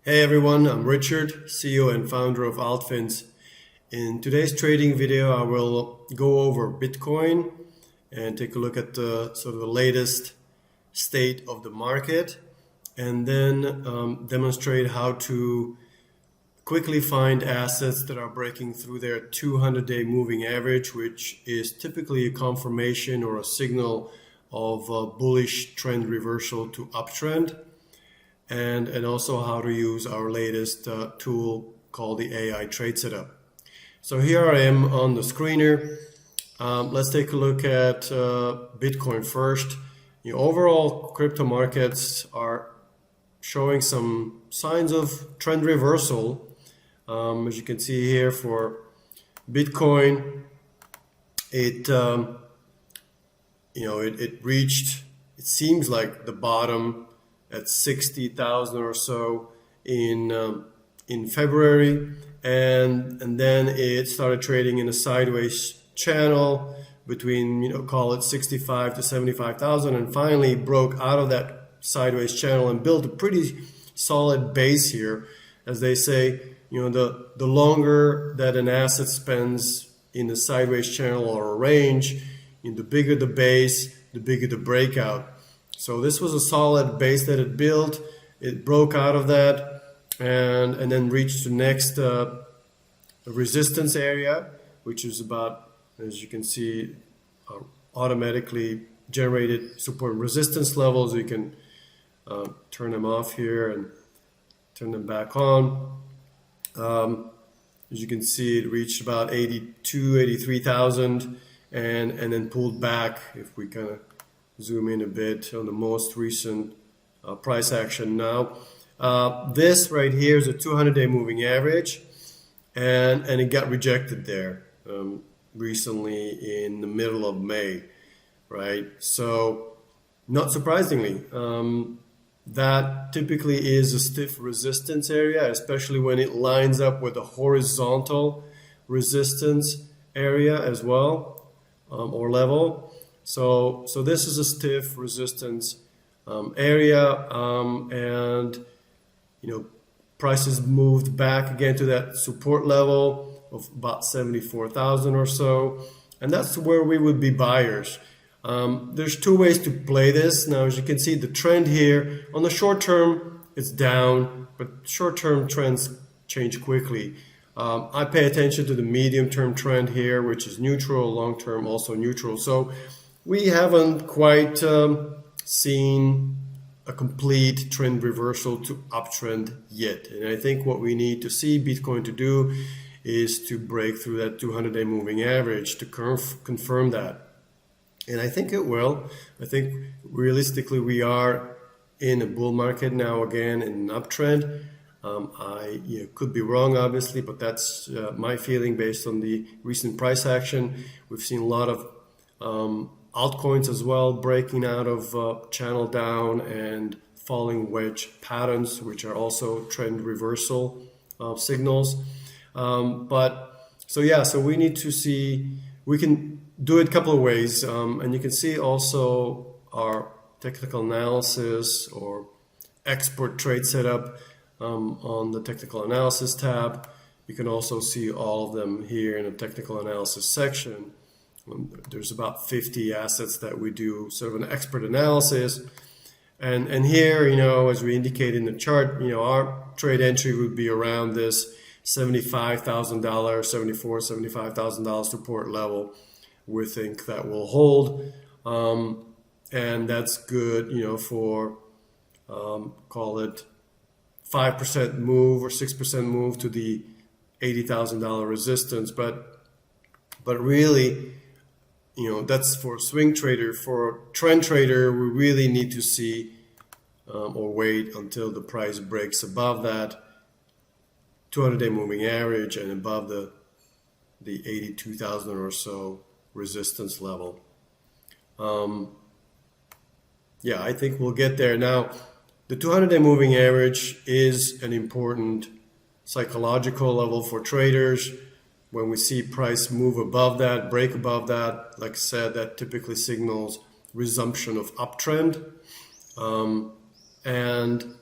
Hey everyone, I'm Richard, CEO and founder of altFINS. In today's trading video, I will go over Bitcoin and take a look at the sort of the latest state of the market, and then demonstrate how to quickly find assets that are breaking through their 200-day moving average, which is typically a confirmation or a signal of a bullish trend reversal to uptrend. And also how to use our latest tool called the AI Trade Setup. So here I am on the screener. Let's take a look at Bitcoin first. The overall crypto markets are showing some signs of trend reversal. As you can see here for Bitcoin, it reached, it seems like the bottom at 60,000 or so in February, and then it started trading in a sideways channel between call it 65 to 75,000, and finally broke out of that sideways channel and built a pretty solid base here. As they say, the longer that an asset spends in the sideways channel or a range, the bigger the base, the bigger the breakout. So this was a solid base that it built. It broke out of that and then reached the next resistance area, which is about, as you can see, automatically generated support and resistance levels. You can turn them off here and turn them back on. As you can see, it reached about 83,000 and then pulled back. If we kind of zoom in a bit on the most recent price action now. This right here is a 200-day moving average, and it got rejected there recently in the middle of May, right? So not surprisingly, that typically is a stiff resistance area, especially when it lines up with a horizontal resistance area as well, or level. So this is a stiff resistance area, and prices moved back again to that support level of about 74,000 or so, and that's where we would be buyers. There's two ways to play this. Now, as you can see, the trend here on the short term, it's down, but short-term trends change quickly. I pay attention to the medium-term trend here, which is neutral, long-term also neutral. So we haven't quite seen a complete trend reversal to uptrend yet. And I think what we need to see Bitcoin to do is to break through that 200-day moving average to confirm that. And I think it will. I think realistically we are in a bull market now again, in an uptrend. I could be wrong, obviously, but that's my feeling based on the recent price action. We've seen a lot of altcoins as well breaking out of channel down and falling wedge patterns, which are also trend reversal signals. So we need to see, we can do it a couple of ways, and you can see also our technical analysis or expert trade setup on the technical analysis tab. You can also see all of them here in the technical analysis section. There's about 50 assets that we do sort of an expert analysis. And here, as we indicate in the chart, our trade entry would be around this $75,000, $75,000 support level. We think that will hold. And that's good, for, call it 5% move or 6% move to the $80,000 resistance. But really, that's for a swing trader. For a trend trader, we really need to see or wait until the price breaks above that 200-day moving average and above the 82,000 or so resistance level. I think we'll get there. Now, the 200-day moving average is an important psychological level for traders. When we see price move above that, break above that, like I said, that typically signals resumption of uptrend. And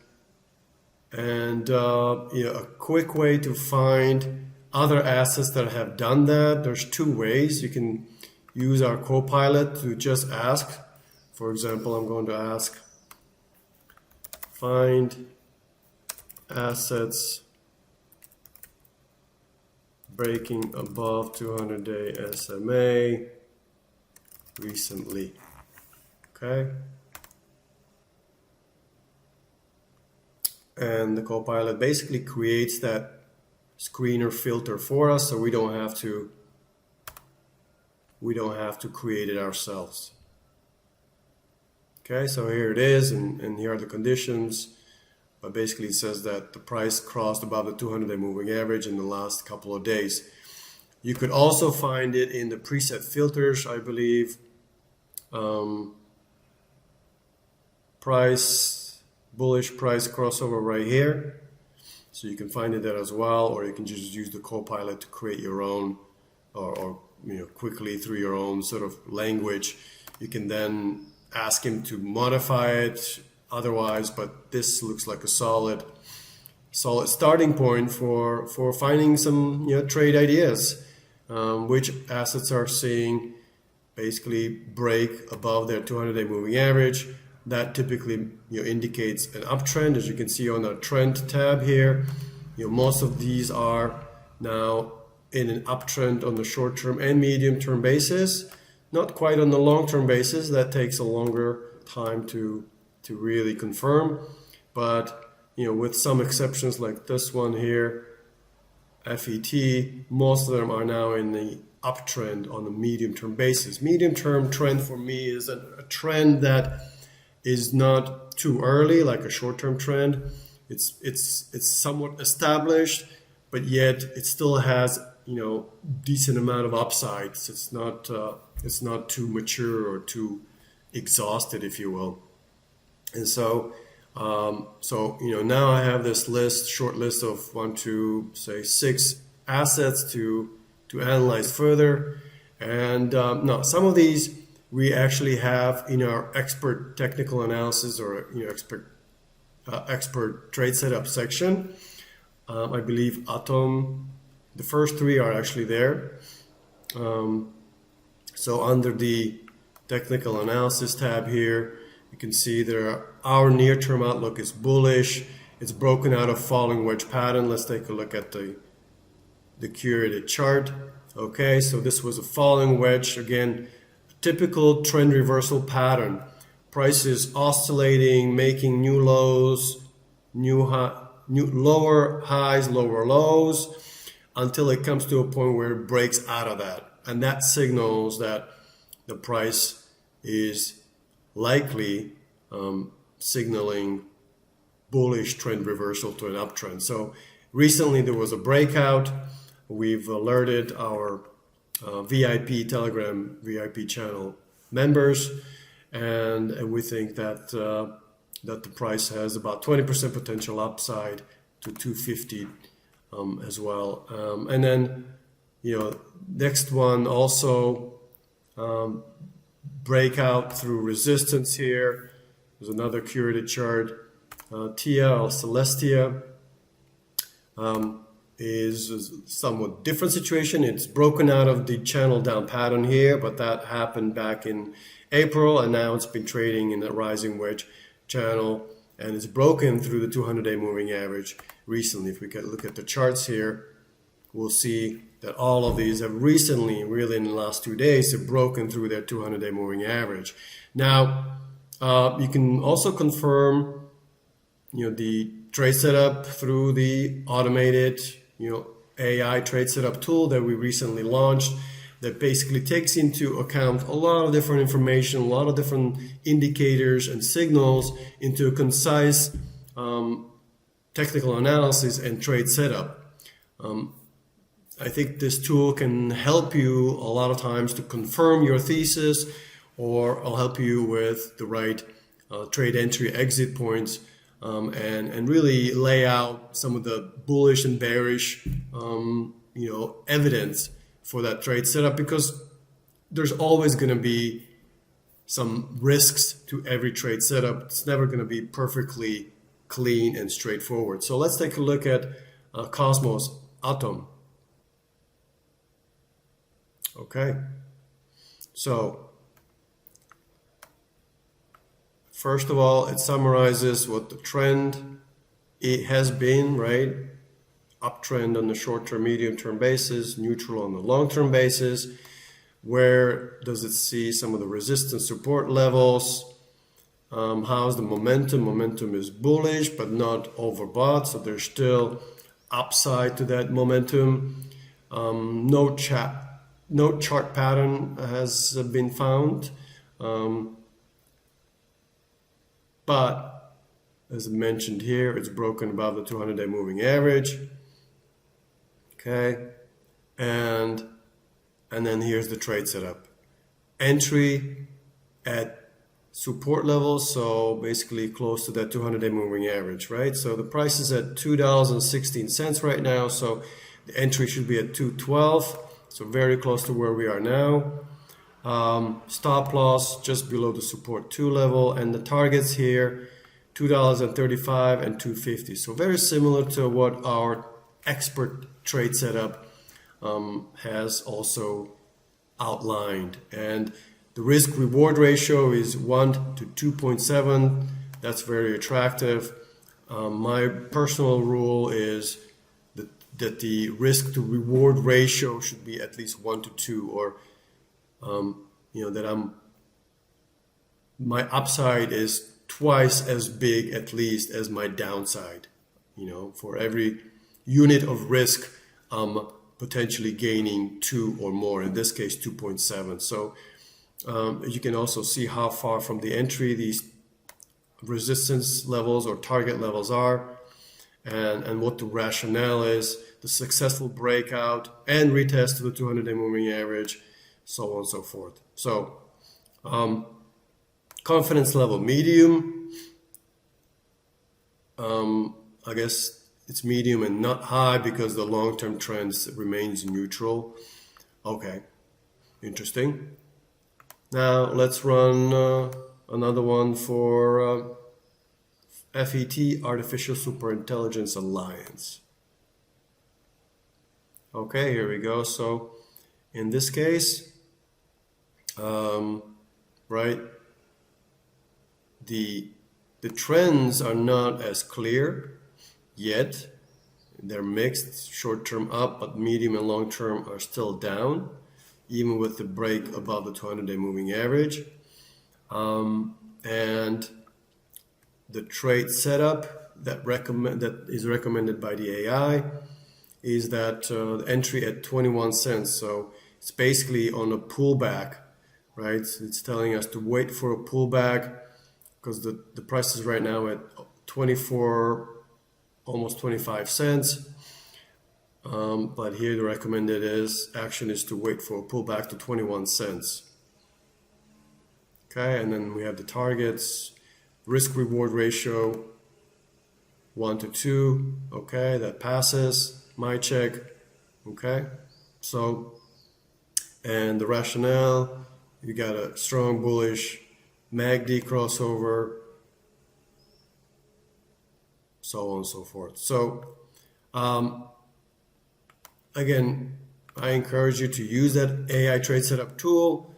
And a quick way to find other assets that have done that, there's two ways. You can use our Copilot to just ask. For example, I'm going to ask, find assets breaking above 200-day SMA recently. Okay. And the Copilot basically creates that screener filter for us, so we don't have to create it ourselves. Okay, so here it is, and here are the conditions. But basically it says that the price crossed above the 200-day moving average in the last couple of days. You could also find it in the preset filters, I believe. Bullish price crossover right here. So you can find it there as well, or you can just use the Copilot to create your own, or quickly through your own sort of language. You can then ask him to modify it otherwise, but this looks like a solid starting point for finding some trade ideas. Which assets are seeing basically break above their 200-day moving average. That typically indicates an uptrend, as you can see on our trend tab here. Most of these are now in an uptrend on the short-term and medium-term basis. Not quite on the long-term basis. That takes a longer time to really confirm. But with some exceptions like this one here, FET, most of them are now in the uptrend on the medium-term basis. Medium-term trend for me is a trend that is not too early, like a short-term trend. It's somewhat established, but yet it still has decent amount of upsides. It's not too mature or too exhausted, if you will. And so now I have this short list of 6 assets to analyze further. And now some of these we actually have in our expert technical analysis or expert trade setup section. I believe Atom, the first 3 are actually there. So under the technical analysis tab here, you can see our near-term outlook is bullish. It's broken out of falling wedge pattern. Let's take a look at the curated chart. Okay, so this was a falling wedge. Again, typical trend reversal pattern. Price is oscillating, making new lows, new lower highs, lower lows, until it comes to a point where it breaks out of that. And that signals that the price is likely signaling bullish trend reversal to an uptrend. So recently there was a breakout. We've alerted our VIP Telegram VIP channel members, and we think that the price has about 20% potential upside to 250 as well. And then next one also breakout through resistance here. There's another curated chart. TIA or Celestia is a somewhat different situation. It's broken out of the channel down pattern here, but that happened back in April, and now it's been trading in the rising wedge channel, and it's broken through the 200-day moving average recently. If we can look at the charts here, we'll see that all of these have recently, really in the last 2 days, have broken through their 200-day moving average. Now, you can also confirm the trade setup through the automated AI trade setup tool that we recently launched, that basically takes into account a lot of different information, a lot of different indicators and signals into a concise technical analysis and trade setup. I think this tool can help you a lot of times to confirm your thesis, or I'll help you with the right trade entry exit points, and really lay out some of the bullish and bearish evidence for that trade setup, because there's always going to be some risks to every trade setup. It's never going to be perfectly clean and straightforward. So let's take a look at Cosmos Atom. Okay, so first of all, it summarizes what the trend it has been, right? Uptrend on the short-term, medium-term basis, neutral on the long-term basis. Where does it see some of the resistance support levels? How's the momentum? Momentum is bullish, but not overbought, so there's still upside to that momentum. No chart pattern has been found, but as mentioned here, it's broken above the 200-day moving average. Okay, and then here's the trade setup. Entry at support levels, so basically close to that 200-day moving average, right? So the price is at $2.16 right now, so the entry should be at $2.12, so very close to where we are now. Stop loss just below the support 2 level, and the targets here $2.35 and $2.50. So very similar to what our expert trade setup has also outlined. And the risk reward ratio is 1 to 2.7. That's very attractive. My personal rule is that the risk to reward ratio should be at least 1 to 2, or that my upside is twice as big at least as my downside. For every unit of risk, potentially gaining 2 or more, in this case 2.7. So you can also see how far from the entry these resistance levels or target levels are, and what the rationale is, the successful breakout and retest to the 200-day moving average, so on and so forth. So confidence level medium. I guess it's medium and not high because the long-term trend remains neutral. Okay, interesting. Now let's run another one for FET, Artificial Superintelligence Alliance. Okay, here we go. So in this case, right, the trends are not as clear yet. They're mixed, short-term up, but medium and long-term are still down, even with the break above the 200-day moving average. And the trade setup that is recommended by the AI is that the entry at 21 cents. So it's basically on a pullback, right? So it's telling us to wait for a pullback because the price is right now at 24, almost 25 cents. But here the recommended action is to wait for a pullback to 21 cents. Okay, and then we have the targets, risk reward ratio 1 to 2. Okay, that passes my check. Okay, so, and the rationale, you got a strong bullish MACD crossover, so on and so forth. So again, I encourage you to use that AI trade setup tool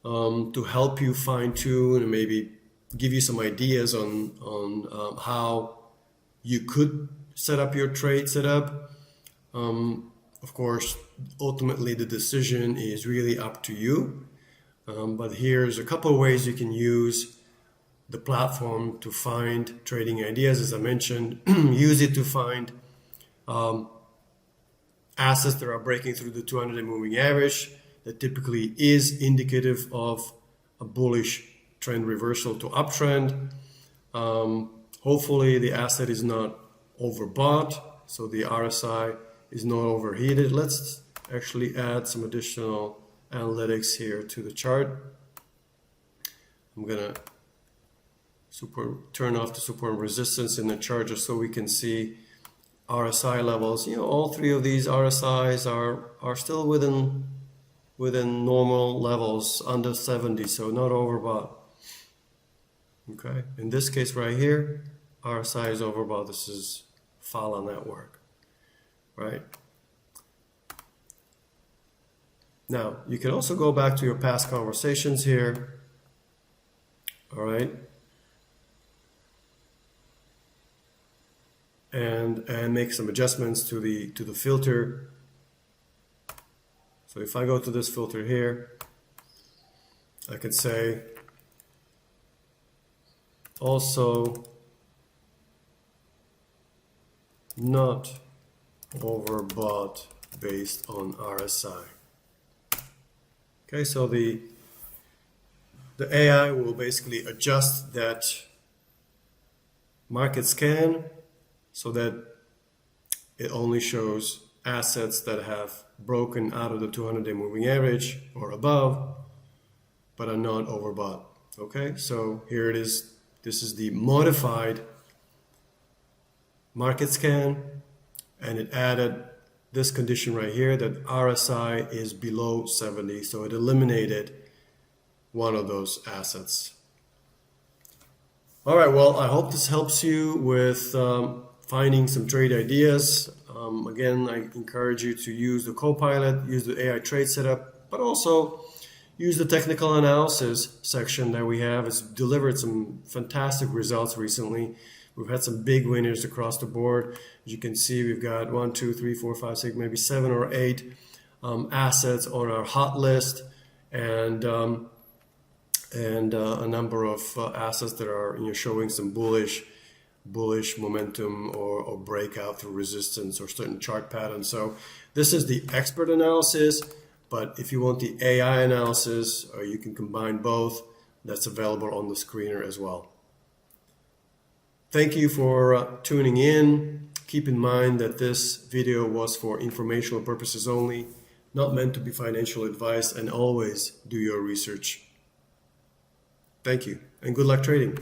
to help you fine tune and maybe give you some ideas on how you could set up your trade setup. Of course, ultimately the decision is really up to you. But here's a couple of ways you can use the platform to find trading ideas. As I mentioned, use it to find assets that are breaking through the 200-day moving average. That typically is indicative of a bullish trend reversal to uptrend. Hopefully the asset is not overbought, so the RSI is not overheated. Let's actually add some additional analytics here to the chart. I'm gonna turn off the support and resistance in the chart just so we can see RSI levels. All three of these RSIs are still within normal levels, under 70, so not overbought. Okay, in this case right here, RSI is overbought. This is Fala network, right? Now, you can also go back to your past conversations here, all right? And make some adjustments to the filter. So if I go to this filter here, I could say also not overbought based on RSI. Okay, so the AI will basically adjust that market scan so that it only shows assets that have broken out of the 200-day moving average or above, but are not overbought. Okay, so here it is. This is the modified market scan, and it added this condition right here that RSI is below 70, so it eliminated one of those assets. All right, well, I hope this helps you with finding some trade ideas. Again, I encourage you to use the Copilot, use the AI trade setup, but also use the technical analysis section that we have. It's delivered some fantastic results recently. We've had some big winners across the board. As you can see, we've got 1, 2, 3, 4, 5, 6, maybe 7 or 8 assets on our hot list, and a number of assets that are showing some bullish momentum or breakout through resistance or certain chart patterns. So this is the expert analysis, but if you want the AI analysis, you can combine both. That's available on the screener as well. Thank you for tuning in. Keep in mind that this video was for informational purposes only, not meant to be financial advice, and always do your research. Thank you, and good luck trading.